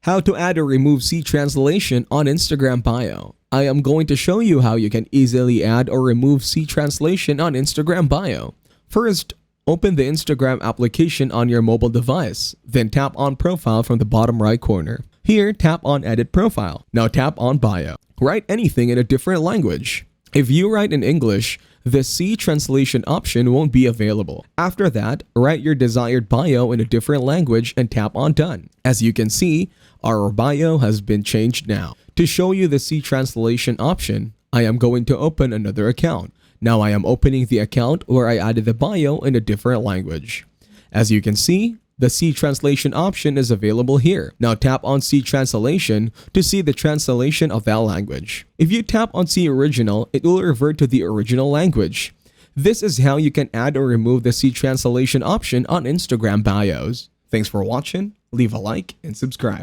How to add or remove C translation on Instagram bio. I am going to show you how you can easily add or remove C translation on Instagram bio. First, open the Instagram application on your mobile device, then tap on Profile from the bottom right corner. Here, tap on Edit Profile. Now tap on Bio. Write anything in a different language. If you write in English, the C translation option won't be available. After that, write your desired bio in a different language and tap on Done. As you can see, our bio has been changed now. To show you the C translation option, I am going to open another account. Now I am opening the account where I added the bio in a different language. As you can see, the C translation option is available here. Now tap on C translation to see the translation of that language. If you tap on C original, it will revert to the original language. This is how you can add or remove the C translation option on Instagram bios. Thanks for watching, leave a like and subscribe.